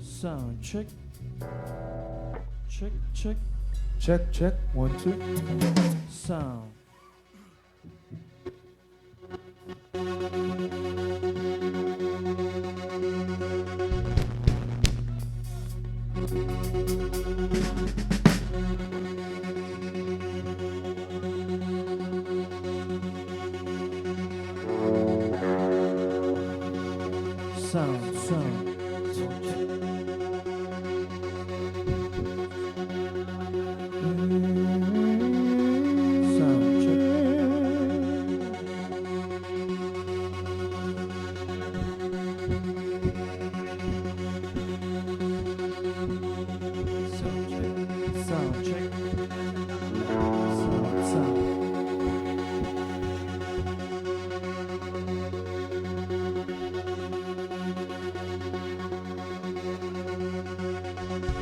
Sound check. Check, check. Check, check. 1, 2. Sound. Sound, sound. Sound check. Sound check. Sound, sound. Sound check. Mic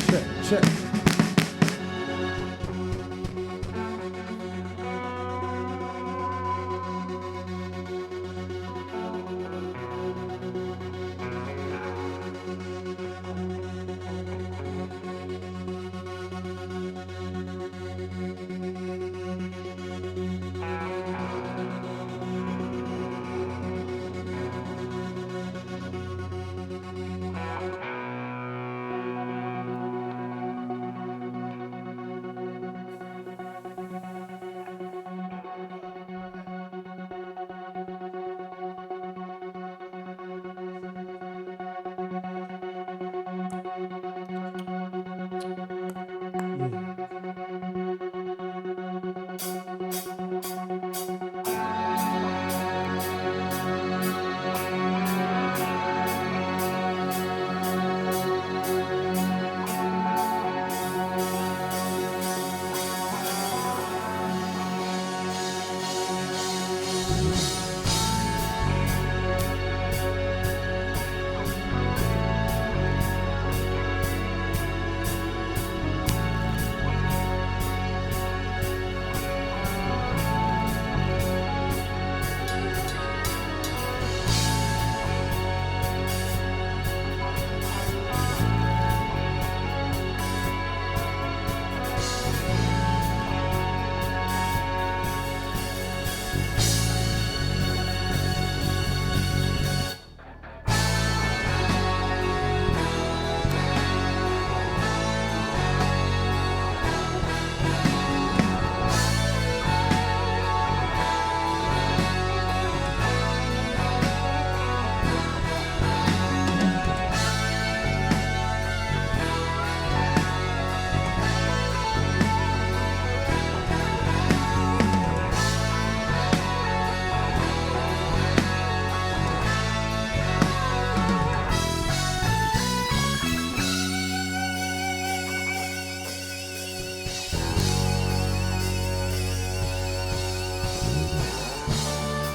check. Check, check.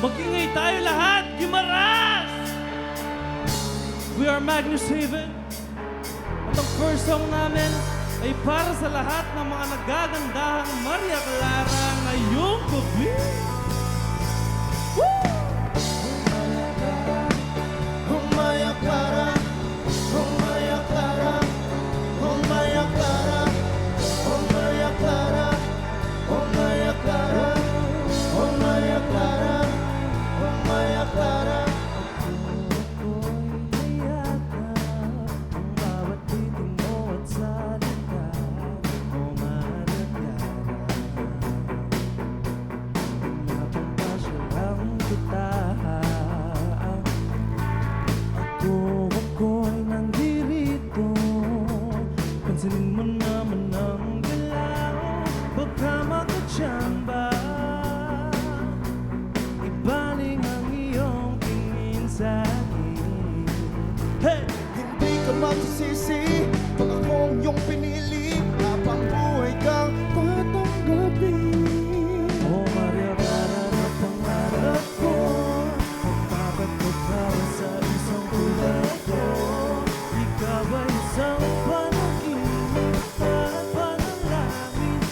Magingay tayo lahat! Gimaras! We are Magnus Haven. At ang first song namin ay para sa lahat ng mga nagagandahang Maria Clara ngayong gabi. Woo! Oh, Maya Clara. Oh, Maya Clara. Oh, Maya Clara. Oh, Maya Clara. Oh, Maya Clara. Oh, Maya Clara. Oh, Maya Clara. Hey! Hindi ka magsisisi pag akong iyong pinili. Habang buhay kang tatanggapin. Oh Maria Clara na pangarap ko, magpapatot para sa isang tulad ko. Ikaw ay isang panaginip at panalangin.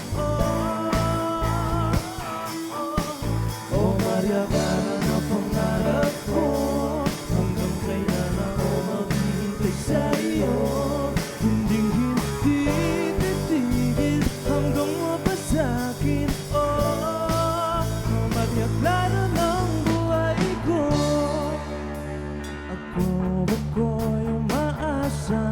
Oh Maria Clara na pangarap ko, hanggang kailan ako maghihintay sa iyo. Hinding hindi titigil hanggang mabasagin. Oh Maria Clara ng buhay ko. Ako'y umaasa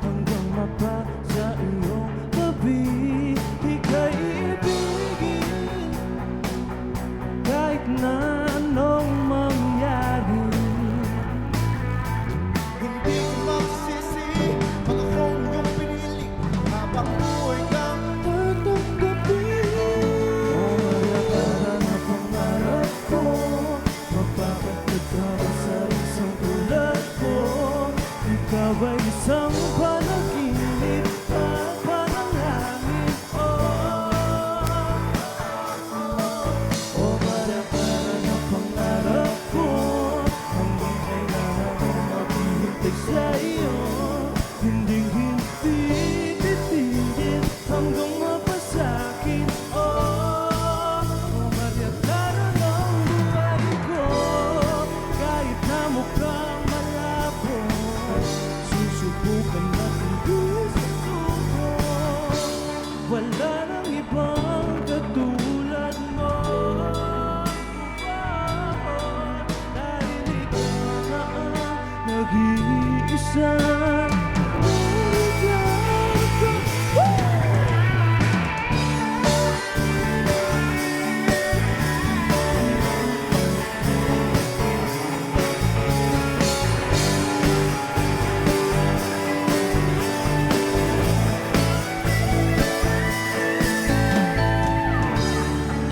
hanggang mapasa iyong tabi. Ika'y ibigin kahit na anong mangyari. Hindi ka magsisisi pag akong iyong pinili. Habang buhay kang tatanggapin. Oh Maria Clara na pangarap ko, magpapatot ako sa isang tulad ko. Ikaw ay isang panaginip at panalangin. Oh Maria Clara na pangarap ko, hanggang kailan ako maghihintay sa iyo. Hindi titigil hanggang mapasakit. Oh Maria Clara ng buhay ko, kahit na mukhang malabo, susubukan natin susuko. Wala nang ibang katulad mo. Dahil ikaw na ang nag-iisa.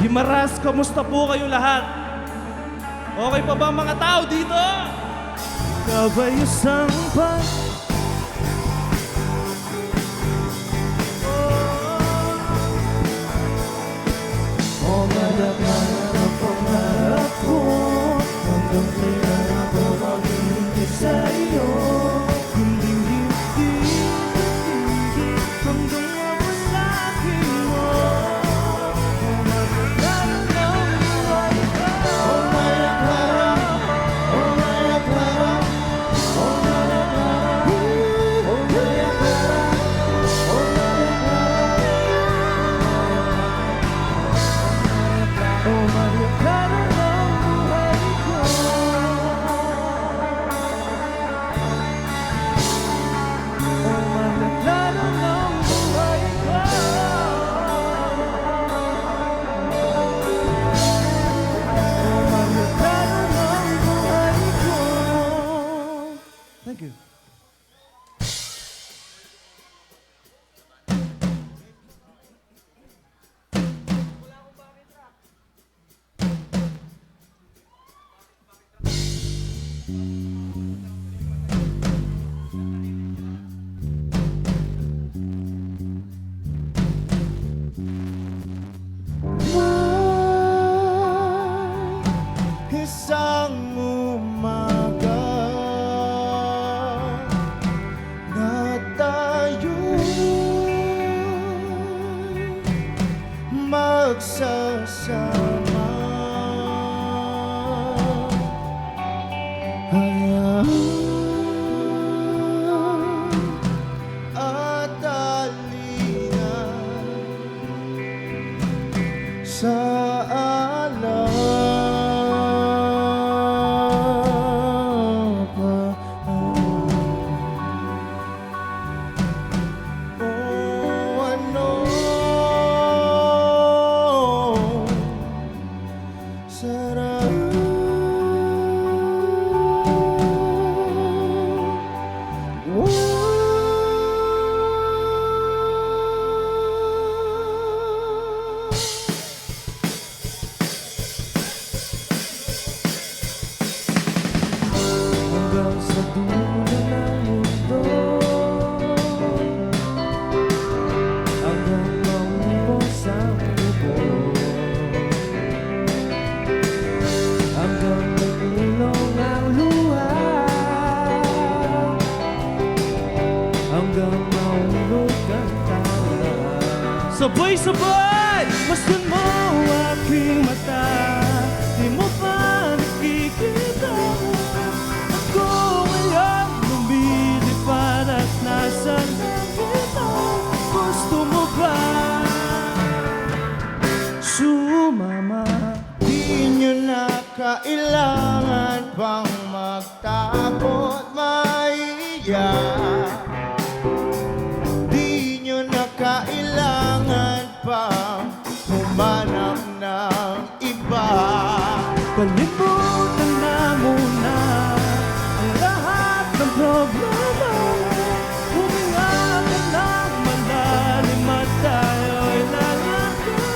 Gimaras, kamusta po kayo lahat? Okay pa ba ang mga tao dito? Ikaw ay isang Oh Maria Clara na pangarap ko, hanggang kailan ako maghihintay sa iyo. Hindi titigil hanggang mapasakit mo. Oh Maria Clara ng buhay ko. Oh Maria Clara, oh Maria Clara, oh Maria Clara. hanggang maulog ang tala. Sabay-sabay, masdan mo aking mata. Di mo pa nakikita. Ako ngayon lumilipad at nasa langit. Gusto mo ba sumama? Di nyo na kailangan pang magtakot maiyak. Di nyo na kailangan pang humanap ng iba. Kalimutan na muna ang lahat ng problema. Huminga ka ng malalim at tayo'y lalakad.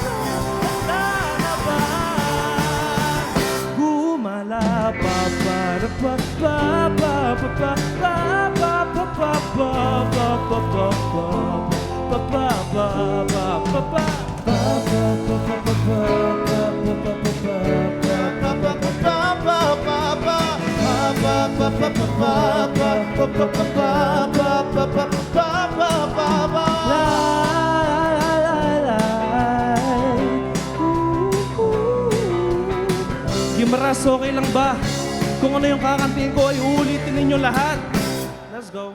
Gumala pa para pa pa pa pa pa pa pa pa pa pa pa pa pa pa pa pa pa pa Gimaras, okay lang ba? Kung ano yung kakantiin ko ay uulitin ninyo lahat. Let's go.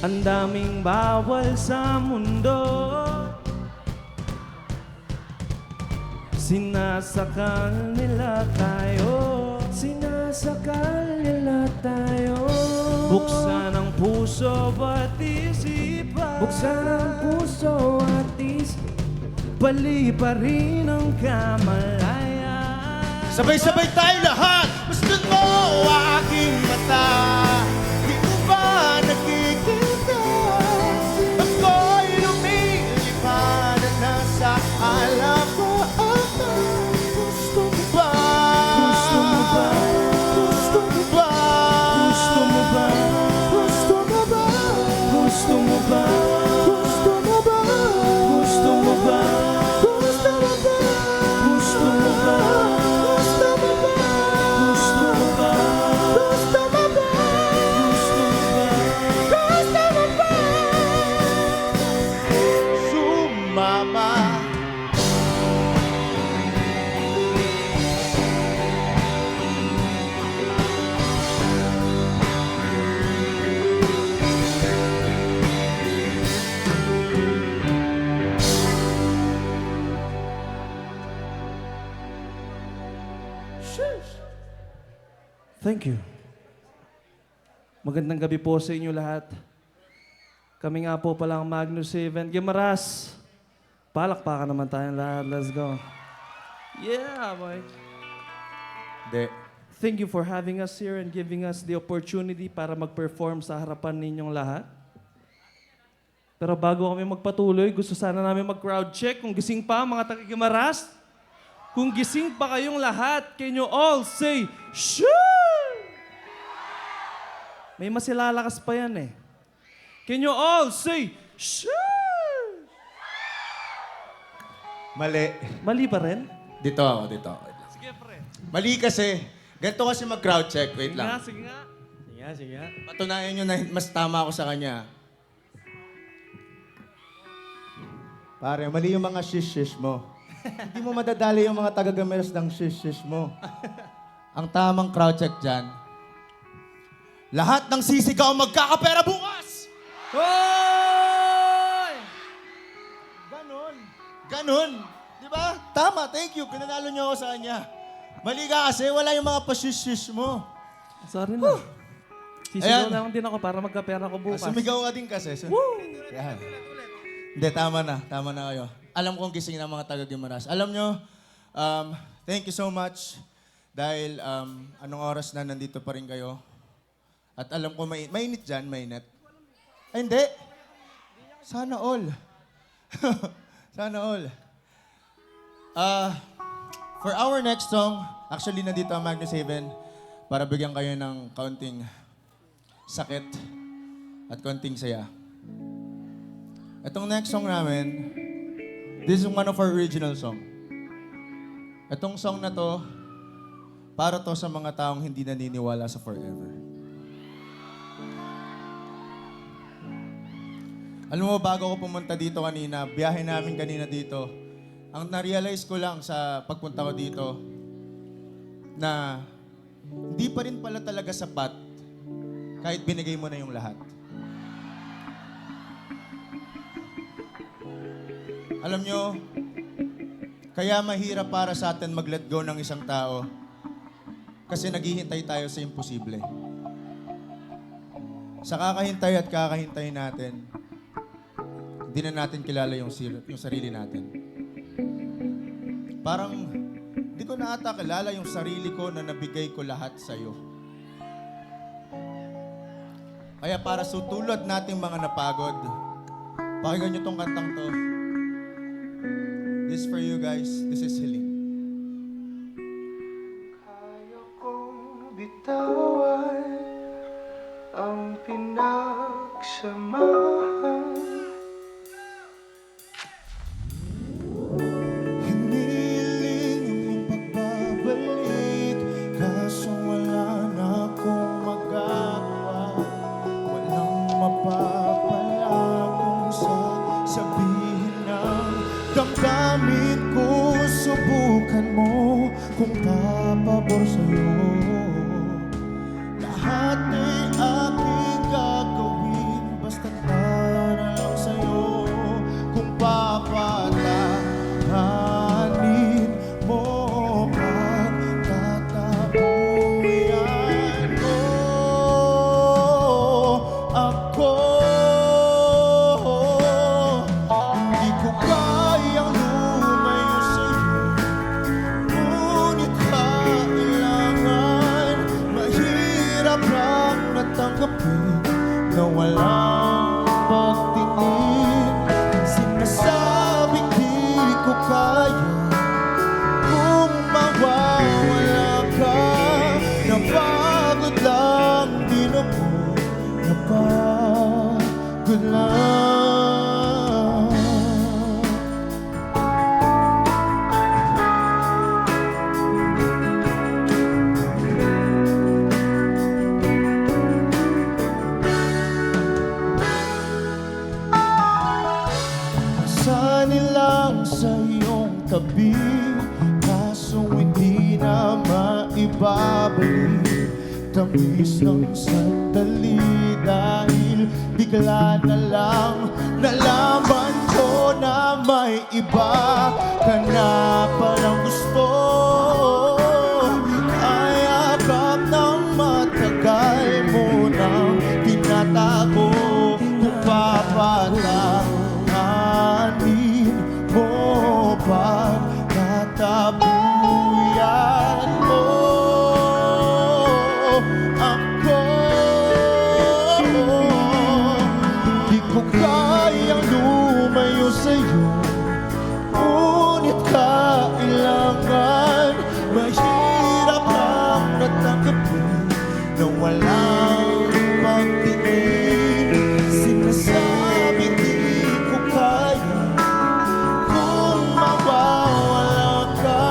Ang daming bawal sa mundo, sinasakal nila tayo. Sinasakal nila tayo. Buksan ang puso at isipan. Buksan ang puso at isipan. Paliparin ang kamalayan. Sabay-sabay tayo lahat. Masdan mo aking mata. Di mo ba nakikita? Ako'y lumilipad at nasa alam ko. Gusto mo ba? Gusto mo ba? Gusto mo ba? Gusto mo ba? Gusto mo ba? Gusto mo ba? Gusto mo ba? Gusto mo ba? Gusto mo ba? Gusto mo ba? Gusto mo ba? Gusto mo ba? Gusto mo ba? Gusto mo ba? Gusto mo ba? Sumama. Thank you. Magandang gabi po sa inyo lahat. Kami nga po pala ang Magnus 7 Gimaras. Palakpakan naman tayong lahat. Let's go. Yeah, boy. Hindi. Thank you for having us here and giving us the opportunity para mag-perform sa harapan ninyong lahat. Pero bago kami magpatuloy, gusto sana namin mag-crowd check kung gising pa mga taga-Gimaras. Kung gising pa kayong lahat, can you all say, "Shoo!" May masilalakas pa yan eh. Can you all say, "Shoo!" Mali. Mali pa rin? Dito ako, dito ako. Sige, pre. Mali kasi. Ganito kasi mag-crowd check. Wait Sige nga, lang. sige nga. Sige nga, sige nga. Patunayan nyo na mas tama ako sa kanya. Pare, mali yung mga shish-shish mo. Hindi mo madadali yung mga taga-Gimaras ng shish-shish mo. Ang tamang crowd check dyan, lahat ng sisigaw magkakapera bukas! Hoy! Ganon. Ganon. Di ba? Tama, thank you. Pinanalo niyo ako sa kanya. Mali ka kasi, wala yung mga pa-shish-shish mo. Sorry na. Ayan. Sisigaw na lang din ako para magkapera ko bukas. Sumigaw ka din kasi. Yan. Hindi, tama na. Tama na kayo. Alam kong gising ng mga taga-Gimaras. Alam nyo, thank you so much dahil anong oras na nandito pa rin kayo. At alam ko mainit dyan, mainit. Ay, hindi. Sana all. Sana all. For our next song, actually nandito ang Magnus 7 para bigyan kayo ng kaunting sakit at kaunting saya. Itong next song namin, this is one of our original song. Itong song na to, para to sa mga taong hindi naniniwala sa forever. Alam mo, bago ako pumunta dito kanina, biyahe namin kanina dito, ang na-realize ko lang sa pagpunta ko dito, na hindi pa rin pala talaga sapat kahit binigay mo na yung lahat. Alam nyo, kaya mahirap para sa atin mag-let go ng isang tao kasi naghihintay tayo sa imposible. Sa kakahintay at kakahintay natin, hindi na natin kilala yung sarili natin. Parang, hindi ko na ata kilala yung sarili ko na nabigay ko lahat sa'yo. Kaya para sutulad nating mga napagod, pakinggan nyo tong kantang to. This is for you guys. This is healing. Kaya kong bitawan ang pinagsamahan. Hiniling ang pagbabalik, kaso wala na akong magagawa. Walang mapapala kung sasabihin ng damdamin ko. Subukan mo kung papabor sa'yo. Lahat ay aking gagawin, basta't para lang sa'yo. Kung papatahanin mo pagtatapuyan mo ako. Hindi ko kayang lumayo sa'yo, ngunit kailangan. Mahirap lang natanggapin na walang pagtingin. Sinasabing di ko kaya kung mawawala ka. Napagod lang, di na po napagod lang. Sana'y lang sa iyong tabi, kaso hindi na maibabalik. Tamis ng sandali dahil bigla na lang nalaman ko na may iba ka na palang gusto. Kayakap ng matagal mo nang tinatago, kung papatahanin mo pagtatapuyan mo ako. Hindi ko kayang lumayo sa'yo, ngunit kailangan. Mahirap lang natanggapin na walang pagtingin. Sinasabi di ko kaya kung mawawala ka.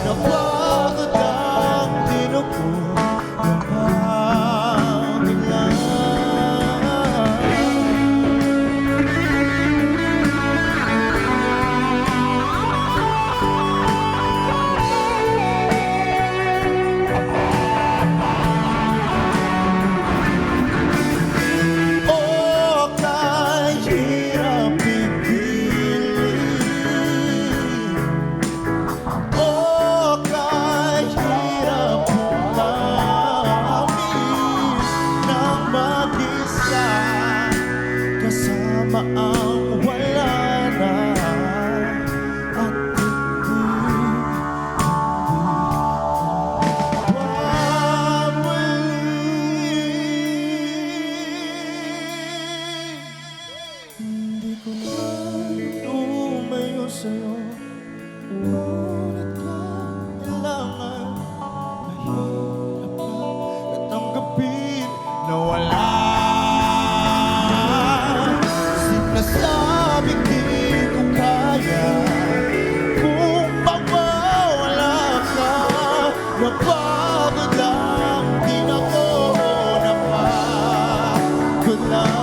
Napagod ang dinugo, napagod lang. Oh, kahirap pipiliin. Oh, kahirap umamin nang mag-isa kasama ang wala na. At hindi ko na lumayo sa'yo, ngunit kailangan. Mahirap lang natanggapin na wala. Sinasabing di ko kaya kung mawawala ka. Napagod lang, di na ko napagod lang.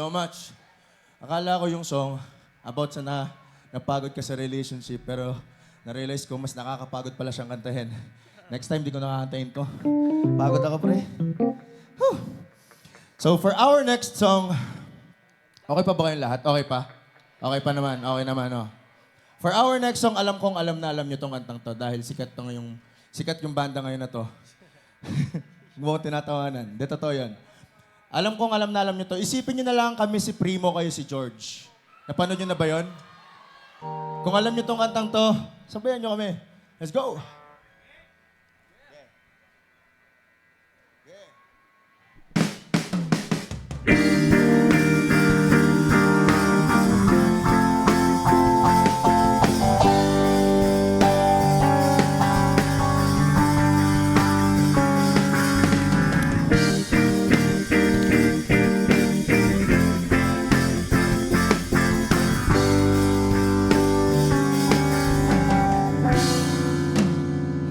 so much. Akala ko yung song about sa napagod ka sa relationship, pero na-realize ko mas nakakapagod pala siyang kantahin. Next time, di ko nakakantahin to. Pagod ako, pre. Whew. So for our next song, okay pa ba kayong lahat? Okay pa? Okay pa naman, okay naman, oh. For our next song, alam kong alam na alam nyo tong kantang to dahil sikat yung banda ngayon na to. Huwag mo tinatawanan. Di totoo yan. Alam kong alam na alam nyo to. Isipin nyo na lang kami si Primo, kayo si George. Napanood nyo na ba yun? Kung alam nyo tong kantang to, sabayan nyo kami. Let's go!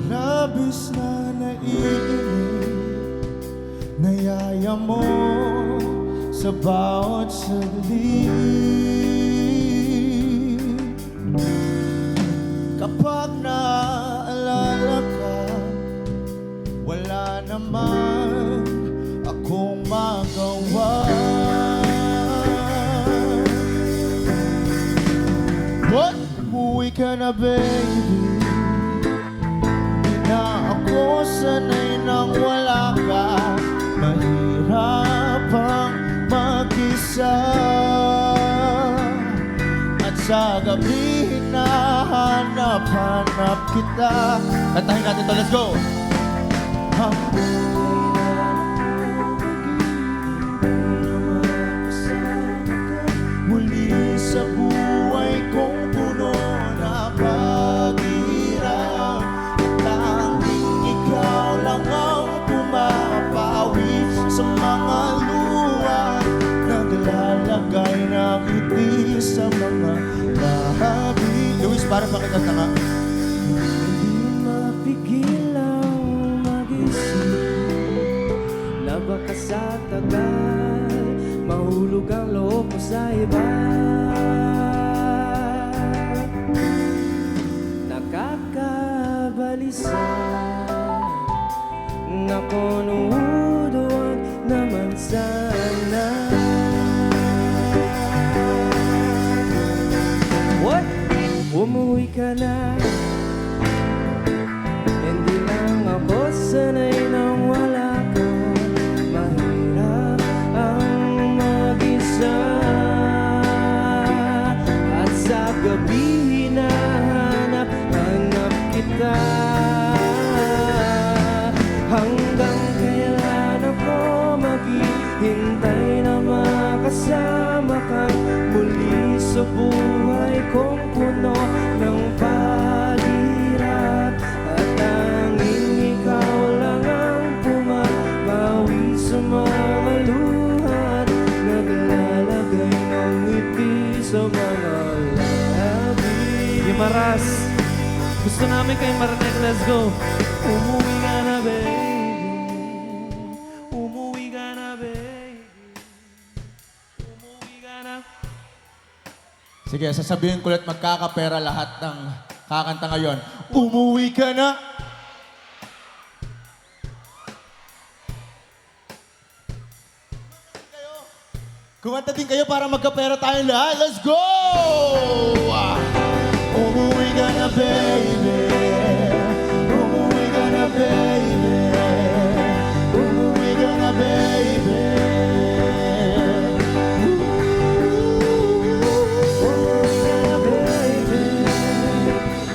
Labis na naiinip, nayaya mo sa bawat saglit. Kapag naaalala ka, wala naman akong magawa. What? Umuwi ka na, baby. Na ako sanay nang wala ka. Mahirap ang mag-isa. At sa gabi hinahanap-hanap kita. Kantahin natin to, let's go! Muli sa buhay kong puno na paghihirap. Ikaw lang ang pumapawi sa mga luha. Naglalagay ng ngiti sa mga labi. Luis, para pakita na nga. Hindi mapigil ang mag-isip na baka sa tagal mahulog ang loob mo sa iba. Nakakabalisa na kunuduan naman sana. What? Umuwi ka na. Hindi lang ako sanay nang wala ka. Mahirap ang mag-isa. At sa gabi hinahanap-hanap kita. Hanggang kailan ako maghihintay na makasama kang muli sa buhay kong puno ng paghirap. At tanging ikaw lang ang pumapawi sa mga luha. Naglalagay ng ngiti sa mga labi. Gimaras, gusto namin kayo marinig. Let's go! Umuwi ka na, baby. Umuwi ka na, baby. Umuwi ka na. Sige, sasabihin ko ulit magkakapera lahat ng kakanta ngayon. Umuwi ka na! Kumanta din kayo para magkapera tayong lahat. Let's go! Umuwi ka na, baby. Umuwi ka na, baby. Umuwi ka na, baby.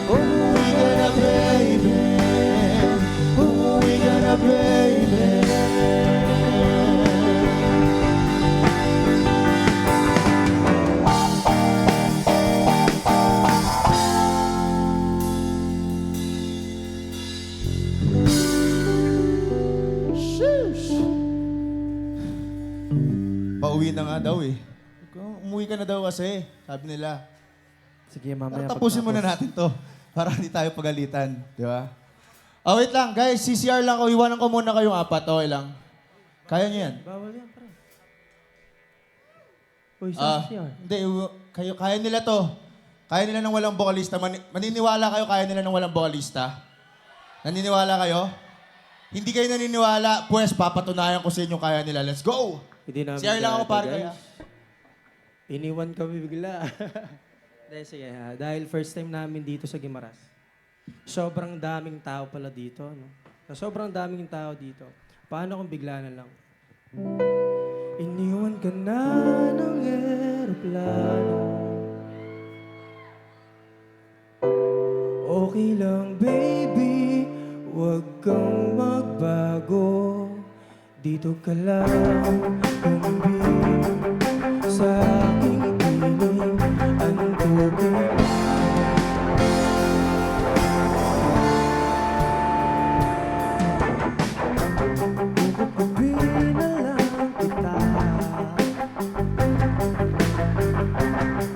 Umuwi ka na, baby. Umuwi ka na, baby. Pauwi na nga daw eh. Umuwi ka na daw kasi, sabi nila. Sige, mamaya Tapusin muna natin to para hindi tayo pagalitan. Di ba? Oh, wait lang. Guys, CCR lang ko. Iwanan ko muna kayong apat. Okay lang. Kaya niyo yan. Bawal yan, pre. Uy, saan siya? Hindi, kayo, kaya nila to. Kaya nila ng walang bokalista. Maniniwala kayo kaya nila ng walang bokalista? Naniniwala kayo? Hindi kayo naniniwala, pues papatunayan ko sa inyo kaya nila. Let's go! Hindi namin CR lang ako, kaya, pare, guys. kaya. Iniwan kami bigla. Dahil sige, dahil first time namin dito sa Guimaras. Sobrang daming tao pala dito. No? Sobrang daming tao dito. Paano kung bigla na lang? Iniwan ka na ng eroplano. Okay lang, baby. Huwag kang magbago. Dito ka lang umibig sa aking piling ang tubig. Kukubi na lang kita.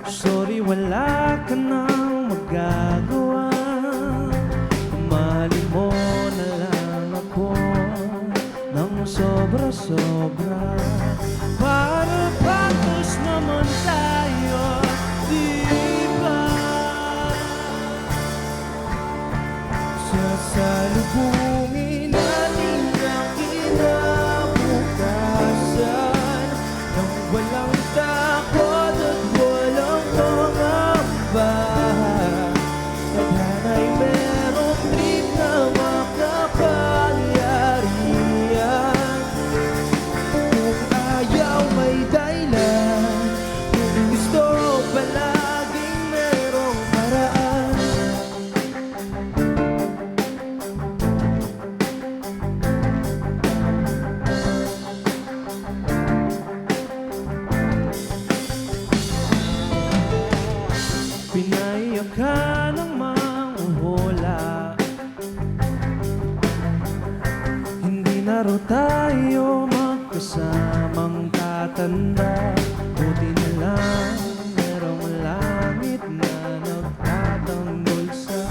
Sorry, wala ka nang magagawa. Mahalin mo na lang ako ng sobra-sobra. Para patos naman tayo, di ba? Sasalubungin natin ang kinabukasan nang walang takot at walang pangamba. Tadhana'y merong trip na makapangyarihan. Kung ayaw may dahilan, kung gusto palaging merong paraan. Pinayak ka ng manghuhula. Hindi na raw tayo magkasamang tatanda. Buti na lang merong langit na nagtatanggol sa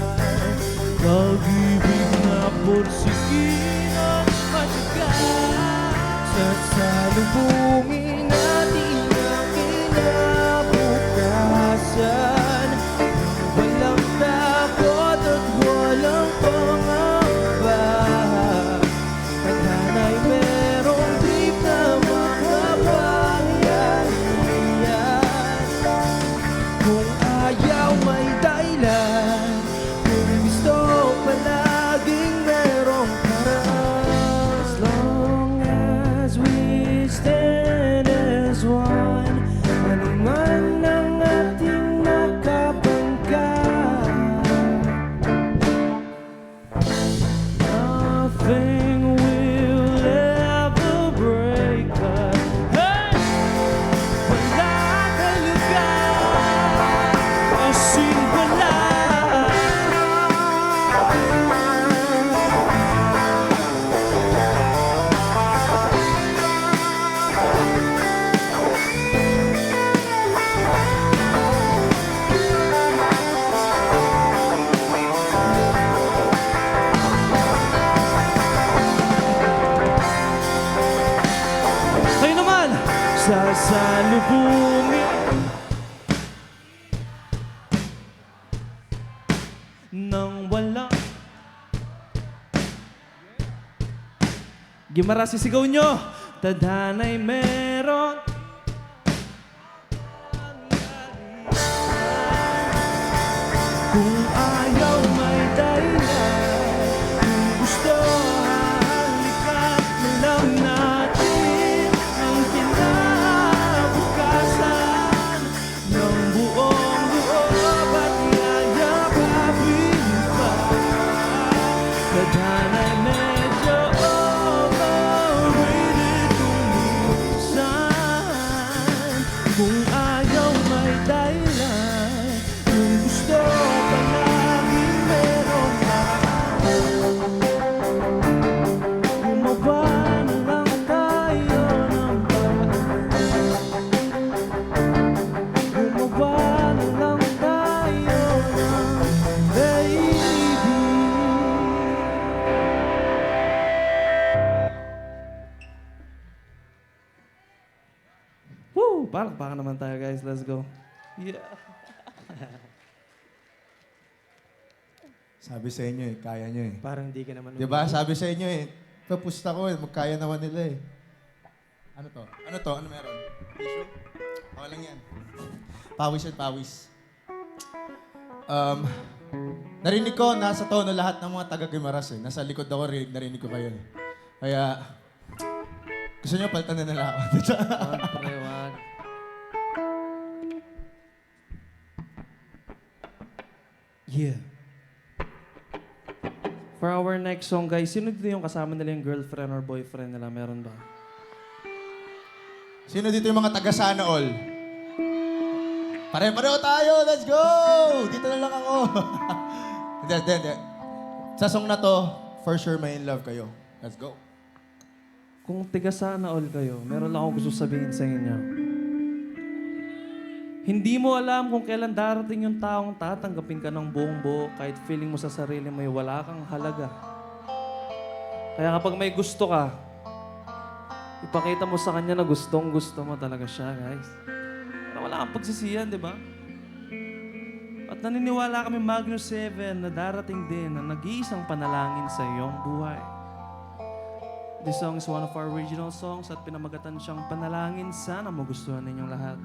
pag-ibig na porsikin ang matigas. Sasalubungin natin ang kinabukasan. Walang takot at walang pangamba. Tadhana'y merong trip na makapangyarihan. Kung ayaw may dahilan, kung gusto palaging merong paraan. As long as we stand as one, ano man ang ating nakabangga, nothing will ever break us. Hey! Wala talaga kasing wala. Kayo naman, sasalubungin nang walang Guimaras, sisigaw nyo. Tadhana'y meron kung ayaw may dahilan, kung gusto halikat na lang natin ang kinabukasan ng buong loob at yayakapin pa. Tadhana'y medyo overrated kung minsan. Palakpakan naman tayo, guys. Let's go. Yeah. Sabi sa inyo kaya nyo Parang di ka naman. Di ba? Sabi sa inyo papusta ko magkaya naman nila Ano to? Ano to? Ano meron? Tissue? Okay lang yan. Pawis yan, pawis. Narinig ko, nasa tono lahat ng mga taga-Gimaras Nasa likod ako, narinig ko kayo Kaya, gusto nyo palitan na nila ako. Pre, wag. Yeah. For our next song, guys, sino dito yung kasama nila yung girlfriend or boyfriend nila? Meron ba? Sino dito yung mga taga-sana all? Pare-pareho tayo! Let's go! Dito na lang ako. Hindi. Sa song na to, for sure may in love kayo. Let's go. Kung tiga sana all kayo, meron lang ako gusto sabihin sa inyo. Hindi mo alam kung kailan darating yung taong tatanggapin ka ng buong buo kahit feeling mo sa sarili mo wala kang halaga. Kaya kapag may gusto ka, ipakita mo sa kanya na gusto mo talaga siya, guys. Para wala kang pagsisiyan, di ba? At naniniwala kami Magnus 7 na darating din na nag-iisang panalangin sa iyong buhay. This song is one of our original songs at pinamagatan siyang Panalangin. Sana magustuhan ninyong lahat.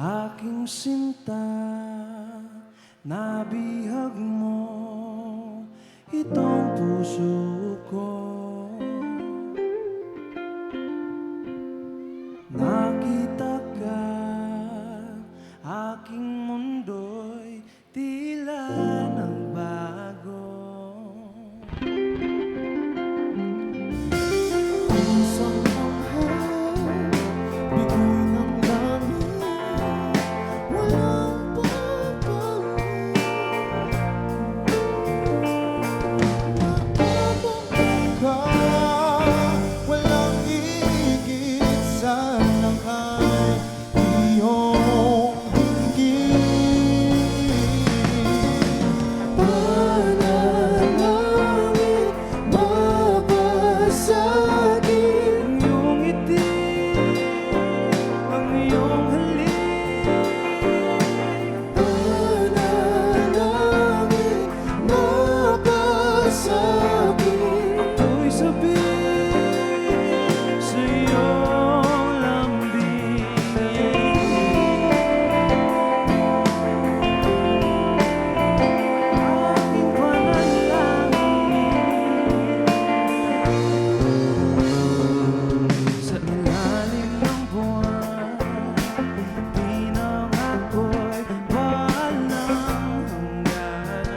Aking sinta, nabihag mo itong puso ko. Nakita ka, aking mundo'y tila nagbago. Isang anghel, bigay ng langit, walang papalit. Mapapangkat ka, walang higit sa langkay, iyong hinggit. Panalangin, babasagin Ang iyong ngiti, ang iyong halik. Panalangin, babasagin Ako'y sabik sa iyong lambing. Aking panalangin sa ilalim ng buwan, di nang ako'y walang hangganan.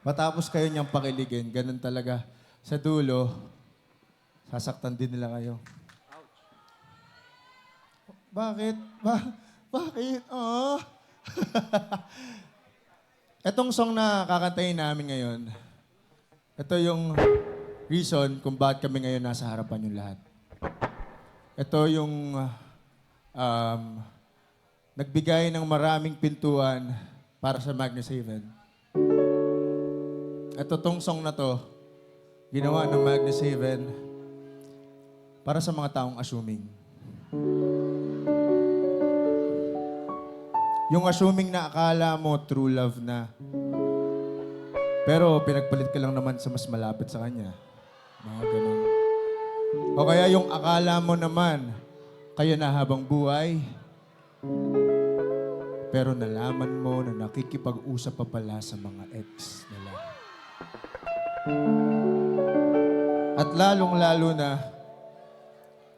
matapos kayo niyang pakiligin, ganun talaga. Sa dulo, sasaktan din nila kayo. Bakit? Bakit? Oh. Etong song na kakantayin namin ngayon, ito yung reason kung bakit kami ngayon nasa harapan yung lahat. Ito yung nagbigay ng maraming pintuan para sa Magnus Haven. Ito tong song na to, ginawa ng Magnus Haven para sa mga taong assuming. Yung assuming na akala mo true love na, pero pinagpalit ka lang naman sa mas malapit sa kanya. Mga ganun. O kaya yung akala mo naman, kayo na habang buhay, pero nalaman mo na nakikipag-usap pa pala sa mga ex nila. At lalong-lalo na,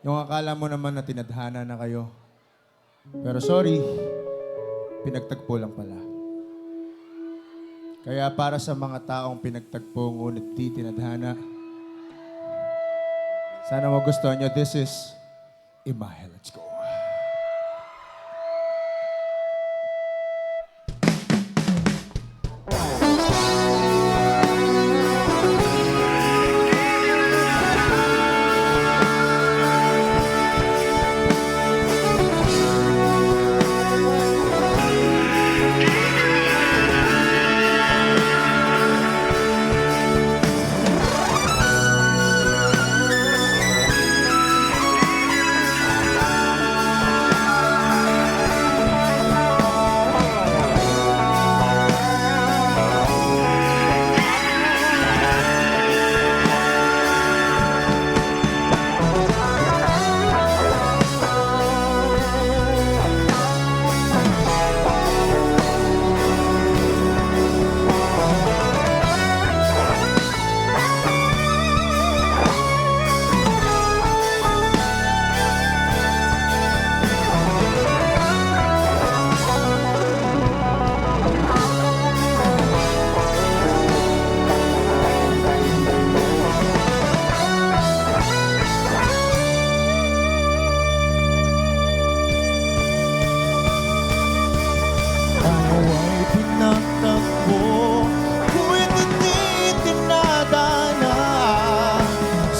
yung akala mo naman na tinadhana na kayo. Pero sorry, pinagtagpo lang pala. Kaya para sa mga taong pinagtagpo ngunit di tinadhana, sana magustuhan nyo, this is Imahe. Let's go.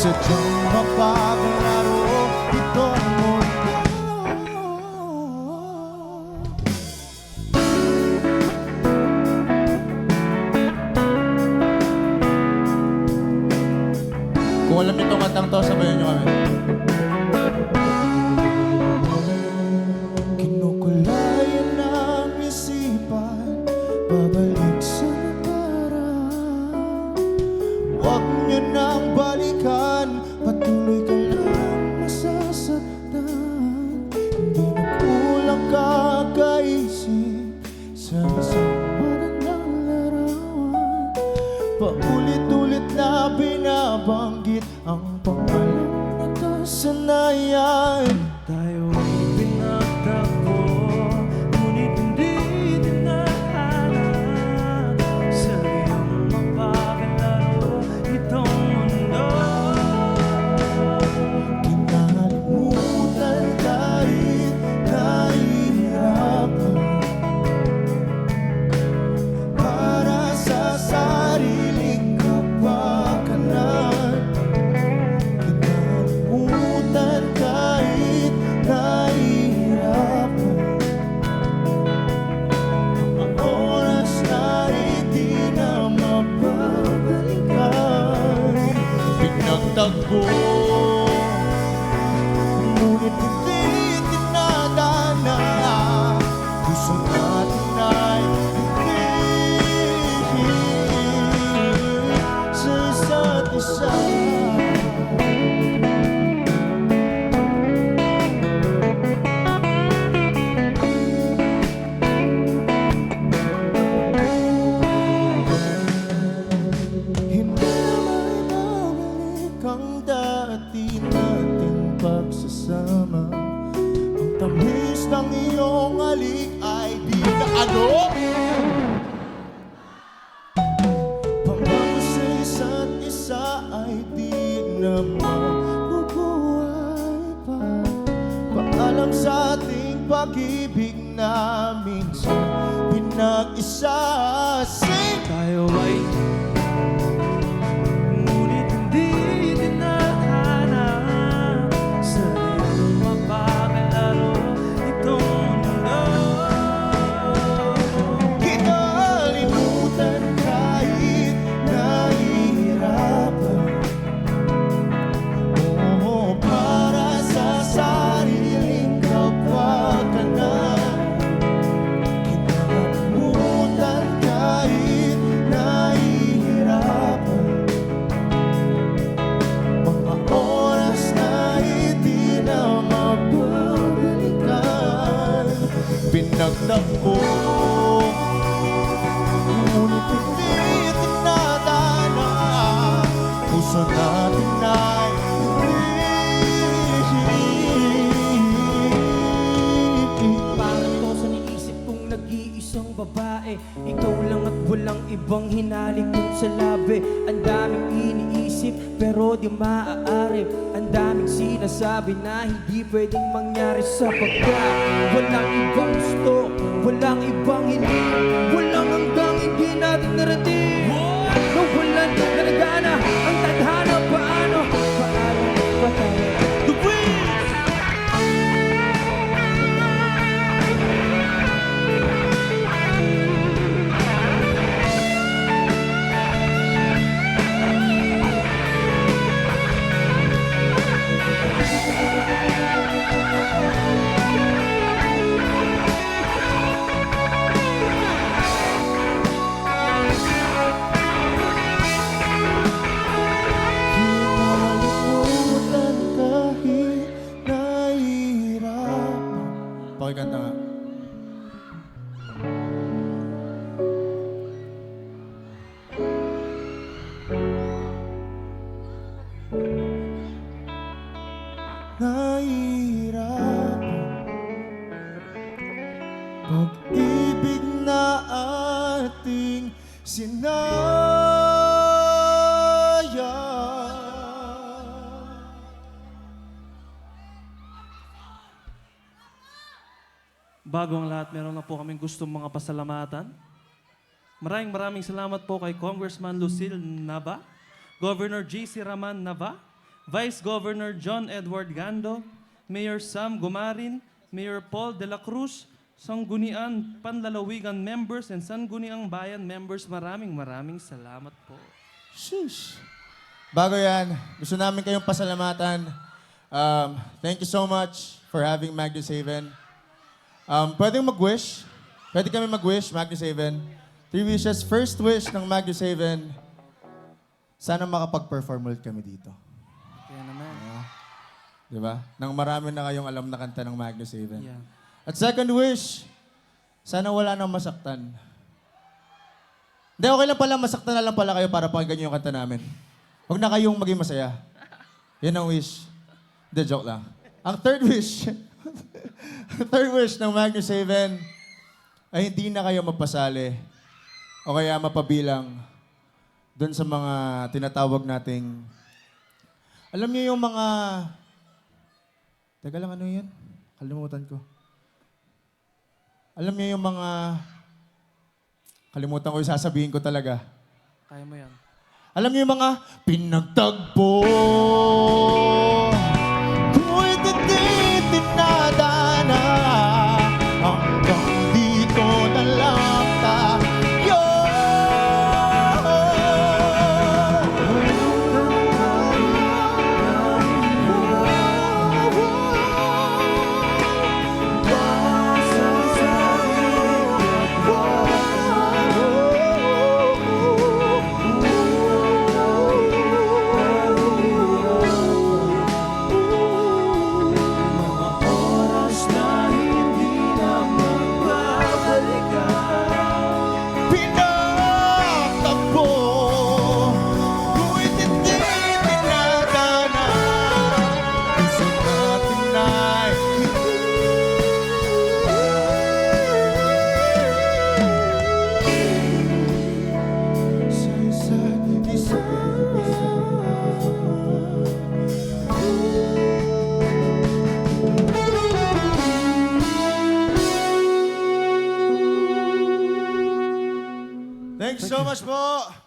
Sadyang mapaglaro itong mundo. Kung alam niyo itong kantang to, sabayan niyo kami. Kinukulayan ng isipan, babalik sa nakaraan. Huwag niyo nang balikan, patuloy ka lang masasaktan. Hindi na kulang kakaisip sa isang magandang larawan. Paulit-ulit na binabanggit ang pangalan na kasanayan. Tayo ay pinagtagpo, ngunit hindi tinadhana. Sa iyong mapaglaro itong mundo. Kinalimutan kahit nahihirapan para sa sariling kapakanan. Kinalimutan kahit nahihirapan ang oras na hindi na mapabalikan. Pinagtagpo, ngunit hindi tinadhana. Gusto natin ay ibigin sa isa't isa. Hindi na maibabalik ang dati nating pagsasama. Ang tamis ng iyong halik ay di na ano? alam sa ating pag-ibig na minsan pinag-isa. Sing! Tayo ay ngunit hindi dinadana. Sariling mapakalaro itong mundo. Kinalimutan kahit nahihirapan. Oo, para sa sariling kapakanan. Kinalimutan kahit nahihirapan. Mga oras na hindi na mababalikan. Pinagtagpo, ngunit hindi tinadana. Puso natin ay Parang to sa niisip kong nag-iisang babae. Ikaw lang at walang ibang hinalik dun sa labi. Ang daming iniisip pero di maaari. Ang daming sinasabi na hindi pwedeng mangyari sapagkat walang ibang gusto, walang ibang hiling, walang hanggang hindi natin narating. Nawalan na nagana ang tadhana. Paano ba tayo? The Wings! Kinalimutan kahit nahihirapan. Pakikanta nga. Nahihirapan. Pag-ibig na ating sinaya. Bago ang lahat, meron na po kaming gustong mga pasalamatan. Maraming salamat po kay Congressman Lucille Nava, Governor J.C. Raman Nava, Vice Governor John Edward Gando, Mayor Sam Gumarin, Mayor Paul De La Cruz, Sangguniang Panlalawigan members and Sangguniang Bayan members. Maraming salamat po. Sheesh. Bago yan, gusto namin kayong pasalamatan. Thank you so much for having Magnus Haven. Pwedeng mag-wish. Pwede kami mag-wish, Magnus Haven. 3 wishes. First wish ng Magnus Haven, sana makapag-perform ulit kami dito. Kaya naman. Di ba? Nang marami na kayong alam na kanta ng Magnus Haven. Yeah. At second wish, sana wala nang masaktan. Hindi, okay lang pala, masaktan na lang pala kayo para pakinggan nyo yung kanta namin. Huwag na kayong maging masaya. Yan ang wish. Hindi, joke lang. Ang third wish, third wish ng Magnus Haven ay hindi na kayo mapasali o kaya mapabilang doon sa mga tinatawag nating, alam niyo yung mga, teka lang, ano yun? Kalimutan ko. Alam niyo yung mga, kalimutan ko yung sasabihin ko talaga. Kaya mo yan. Alam niyo yung mga pinagtagpo, tuwid hindi tinadana, hanggang dito na lang tayo. much po.